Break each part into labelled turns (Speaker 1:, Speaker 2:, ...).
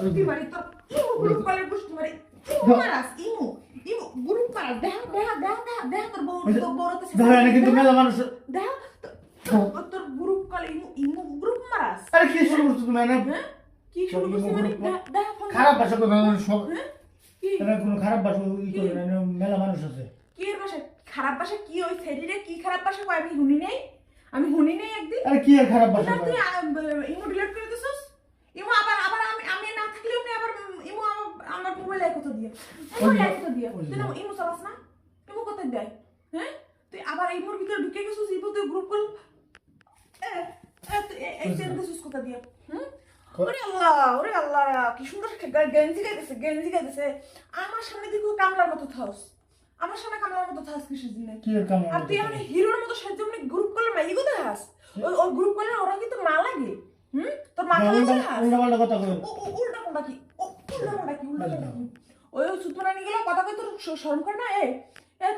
Speaker 1: গোষ্ঠী মারি তোর ইমু গ্রুপ কলের গোষ্ঠী মারি ইমু মারাস ইমু ইমু গ্রুপ মারাস দেখ তোর বড় তো
Speaker 2: ধরে না কিন্তু মেলা মানুষ
Speaker 1: দেখ তোর গ্রুপ কলে ইমু গ্রুপ মারাস
Speaker 2: আরে কি শুরু করছো তুমি না
Speaker 1: হ্যাঁ কি শুরু করছিস মানে দেখ
Speaker 2: খারাপ ভাষা কথা সব
Speaker 1: হ্যাঁ কি
Speaker 2: এটা কোনো খারাপ ভাষা ই করে না মেলা মানুষ আছে
Speaker 1: কি এর ভাষা খারাপ ভাষা কি ওই শরীরে কি খারাপ ভাষা কই আমি শুনি নাই একদিন
Speaker 2: আরে কি আর খারাপ ভাষা
Speaker 1: তুই ইমো ডিলিট করে দিছস ইমো আবার আমি না থাকলে উনি আবার ইমো আমার মোবাইলে কথা দিয়ে তুই না ইমো চালাস না ইমো কথা দেয় হ্যাঁ তুই আবার ইমোর ভিতরে ঢুকে গেছিস ইমো তুই গ্রুপ কল এই সেন্ড দিছস কথা দিয়ে ওরে আল্লাহ কি সুন্দর গেঞ্জি গাইতেছে আমার সামনে দিকে কামলার মতো থাস আমার সামনে কামলার মতো থাস কিসের জন্য
Speaker 2: কি আর কাম
Speaker 1: আর তুই এখন হিরোর মতো সাহায্য মানে গ্রুপ কলের মাইগো কোথায় হাস ওই গ্রুপ কলের ওরা কি তোর মা লাগে তোর মা কোথায় হাস
Speaker 2: উল্টা কথা কই
Speaker 1: উল্টা কোনটা কি ওই সুতরানি গেল কথা কই তোর শরম করে না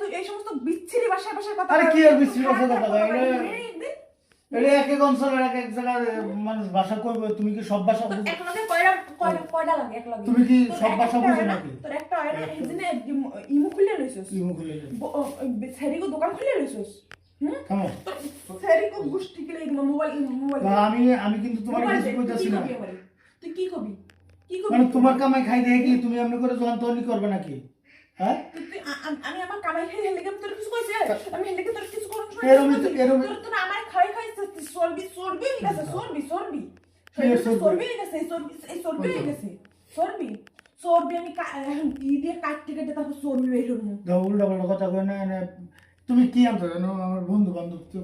Speaker 1: তুই এই সমস্ত বিচ্ছিরি ভাষায় কথা
Speaker 2: আরে কি আর বিচ্ছিরি ভাষা কথা কই এটা এক এক অঞ্চলের এক এক জায়গার মানুষ ভাষা কইবে তুমি কি সব ভাষা বুঝো
Speaker 1: এক লগে কয়টা লাগে এক লগে
Speaker 2: তুমি কি সব ভাষা বুঝো নাকি
Speaker 1: তোর একটা হয় না এজনে ইমো খুলে লইছস সেরিগো দোকান খুলে লইছস
Speaker 2: থামো
Speaker 1: সেরিগো গুষ্টি কিলে মোবাইল
Speaker 2: আমি কিন্তু তোমার কিছু কইতাছি না
Speaker 1: তুই কি কবি
Speaker 2: মানে তোমার কামাই খাই দেয় কি তুমি এমনি করে যখন তনি করবে নাকি হ্যাঁ
Speaker 1: আমি আমার কামাই খাই হেলে গেম তোর কিছু কইছে আমি হেলে তোর কিছু করব না
Speaker 2: এরম
Speaker 1: তোর আমার খাই সরবি গেছে সরবি আমি ই দিয়ে কাটতে তারপর সরবি বের করবো
Speaker 2: উল্টা পাল্টা কথা কই না তুমি কি আনছো জানো আমার বন্ধু বান্ধব তো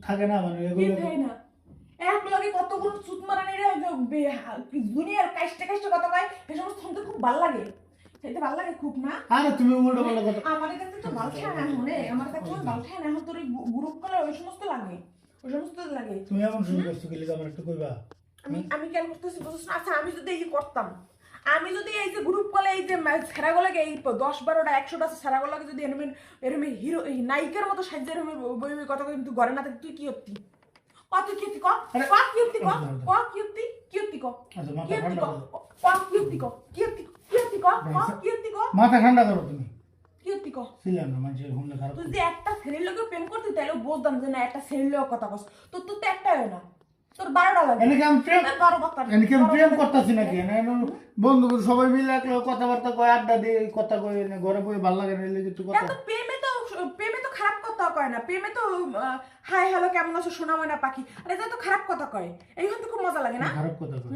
Speaker 2: থাকে না মানে এগুলো
Speaker 1: থাকে না এক লগে কতগুলো সুত মারানিরে দুনিয়ার কাষ্টে কথা কয় এই সমস্ত শুনতে খুব ভালো লাগে সেটা ভালো লাগে খুব না
Speaker 2: আরে তুমি উল্টা পাল্টা কথা
Speaker 1: আমাদের কাছে তো ভালো খায় না মনে আমার কাছে ভালো খায় না এখন তোর গ্রুপ করে ওই সমস্ত লাগে
Speaker 2: তুমি এমন শুরু করছো কি আমার একটু কইবা
Speaker 1: আমি কেন করতেছি বুঝছ না আচ্ছা আমি যদি এই করতাম আমি যদি এই যে গ্রুপ কলে এই যে ছেড়াগুলোকে এই 10-12টা 100টা ছেড়াগুলোকে যদি এরম হিরো নায়িকার মতো সাজ্জা এরম বই কথা কিন্তু ঘরে না থাকি তুই কি করতি
Speaker 2: মাথা ঠান্ডা করো তুমি
Speaker 1: কি
Speaker 2: ছিলাম না মানুষের হুমলে খারাপ
Speaker 1: তুই যে একটা ছেলের লোকে প্রেম করতি তাহলে বুঝতাম যে না একটা ছেলের লোক কথা কস তোর তো একটা হয় না তোর 12টা লাগে
Speaker 2: এনেকে আমি প্রেম করতেছি নাকি বন্ধু সবাই মিলে কথাবার্তা কয় আড্ডা দিয়ে কথা কয় ঘরে বই ভালো লাগে না একটু কথা
Speaker 1: প্রেমে তো খারাপ কথা কয় না প্রেমে তো হাই হ্যালো কেমন আছো শোনা ময়না পাখি আরে এটা তো খারাপ কথা কয় এইখান তো খুব মজা লাগে না
Speaker 2: খারাপ কথা কয়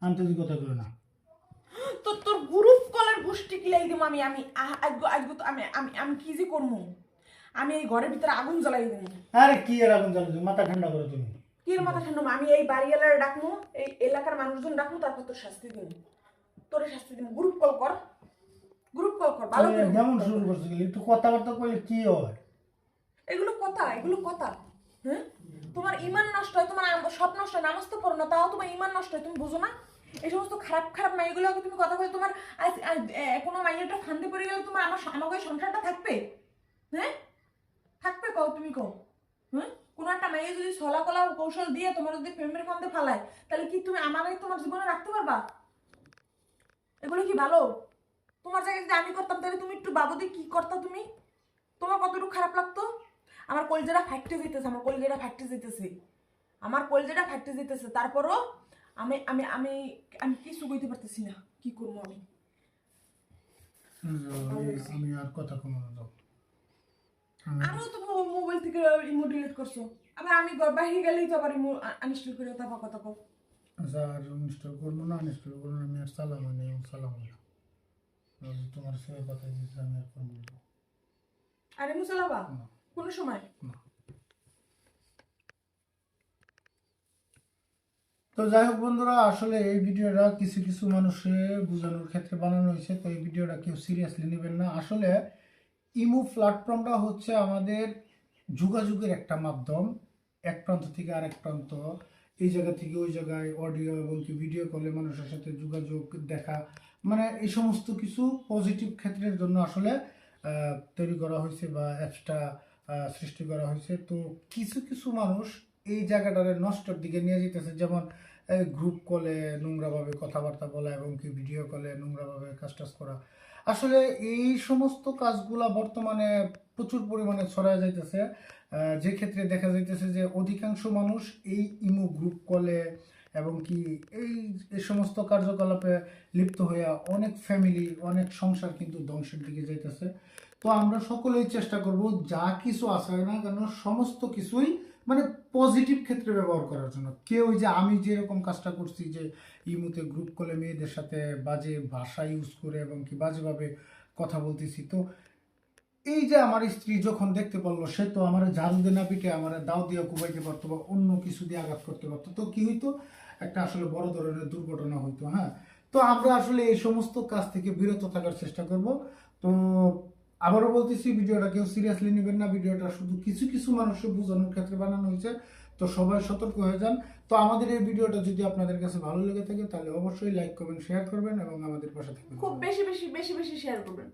Speaker 2: আন্তরিক কথা কয় না
Speaker 1: তোর গ্রুপ কলের গোষ্ঠী কিলাই দিম আমি আমি কি যে করবো আমি এই ঘরের ভিতরে আগুন জ্বালাই দেবো
Speaker 2: আরে কি আর আগুন জ্বালাই মাথা ঠান্ডা করো তুমি
Speaker 1: কি মাথা ঠান্ডা আমি এই বাড়িওয়ালার ডাকবো এই এলাকার মানুষজন ডাকবো তারপর তোর শাস্তি দেবো তোরে শাস্তি দেবো গ্রুপ কল কর ভালো করে
Speaker 2: যেমন শুরু করছো একটু কথাবার্তা কইলে কি হয়
Speaker 1: এগুলো কথা হ্যাঁ তোমার ঈমান নষ্ট হয় তোমার সব নষ্ট হয় নামাজ তো পড়ো না তাও তোমার ঈমান নষ্ট হয় তুমি বুঝো না এই সমস্ত খারাপ মাইগুলোকে তুমি কথা বলে তোমার কোনো মাইয়াটা ফান্দে পড়ে গেলে তোমার আমাকে সংসারটা থাকবে হ্যাঁ থাকবে কও তুমি কও হ্যাঁ কোনো একটা মাইয়া যদি ছলা কৌশল দিয়ে তোমার যদি প্রেমের ফান্দে ফালায় তাহলে কি তুমি আমাকে তোমার জীবনে রাখতে পারবা এগুলো কি ভালো তোমার জায়গায় যদি আমি করতাম তাহলে তুমি একটু বাবুদি কি করতা তুমি তোমার কতটুকু খারাপ লাগতো আমার কলজেটা ফাটতে যেতেছে তারপরও আমি আমি আমি আমি কিছু কইতে পারতেছি না কি করবো আমি
Speaker 2: আর কথা কম দাও
Speaker 1: আমিও তো মোবাইল থেকে ইমো ডিলিট করছো আবার আমি বাইরে গেলেই তো আবার ইমো আনইনস্টল করে তারপর কথা কও
Speaker 2: আচ্ছা আর ইনস্টল করবো না আনইনস্টল করবো না আমি আর চালাবো না তোমার সাথে কথা দিয়েছি আমি আর করবো না
Speaker 1: আর ইমো চালাবা কোনো সময়
Speaker 2: তো যাই হোক বন্ধুরা আসলে এই ভিডিওটা কিছু মানুষে বোঝানোর ক্ষেত্রে বানানো হয়েছে তো এই ভিডিওটা কেউ সিরিয়াসলি নেবেন না আসলে ইমো প্ল্যাটফর্মটা হচ্ছে আমাদের যোগাযোগের একটা মাধ্যম এক প্রান্ত থেকে আরেক প্রান্ত এই জায়গা থেকে ওই জায়গায় অডিও এবং কি ভিডিও কলে মানুষের সাথে যোগাযোগ দেখা মানে এই সমস্ত কিছু পজিটিভ ক্ষেত্রের জন্য আসলে তৈরি করা হয়েছে বা অ্যাপসটা সৃষ্টি করা হয়েছে তো কিছু মানুষ এই জায়গাটারে নষ্টের দিকে নিয়ে যেতেছে যেমন গ্রুপ কলে নোংরাভাবে কথাবার্তা বলা এবং কি ভিডিও কলে নোংরাভাবে কাজ টাজ করা। আসলে এই সমস্ত কাজগুলা বর্তমানে প্রচুর পরিমাণে ছড়ায় যাইতেছে, যে ক্ষেত্রে দেখা যাইতেছে যে অধিকাংশ মানুষ এই ইমো গ্রুপ কলে এবং কি এই সমস্ত কার্যকলাপে লিপ্ত হইয়া অনেক ফ্যামিলি, অনেক সংসার কিন্তু ধ্বংসের দিকে যাইতেছে। তো আমরা সকলেই চেষ্টা করব যা কিছু আছে না কেন সমস্ত কিছুই মানে পজিটিভ ক্ষেত্রে ব্যবহার করার জন্য। কেউ যে আমি যেরকম কাজটা করছি যে ইমুতে গ্রুপ কলে মেয়েদের সাথে বাজে ভাষা ইউজ করে এবং কি বাজেভাবে কথা বলতেছি, তো এই যে আমার স্ত্রী যখন দেখতে পারলো, সে তো আমার ঝাড়ু দিয়ে না পিটে আমার দাও দিয়ে কুবাইতে পারতো বা অন্য কিছু দিয়ে আঘাত করতে পারতো, তো কি হইতো, একটা আসলে বড় ধরনের দুর্ঘটনা হইতো। হ্যাঁ, তো আমরা আসলে এই সমস্ত কাজ থেকে বিরত থাকার চেষ্টা করব। তো আবারও বলতেছি, ভিডিওটা কেউ সিরিয়াসলি নেবেন না, ভিডিওটা শুধু কিছু কিছু মানুষের বোঝানোর ক্ষেত্রে বানানো হয়েছে, তো সবাই সতর্ক হয়ে যান। তো আমাদের এই ভিডিওটা যদি আপনাদের কাছে ভালো লেগে থাকে তাহলে অবশ্যই লাইক, কমেন্ট, শেয়ার করবেন এবং আমাদের পাশে থাকবেন।
Speaker 1: খুব বেশি বেশি বেশি বেশি শেয়ার করবেন।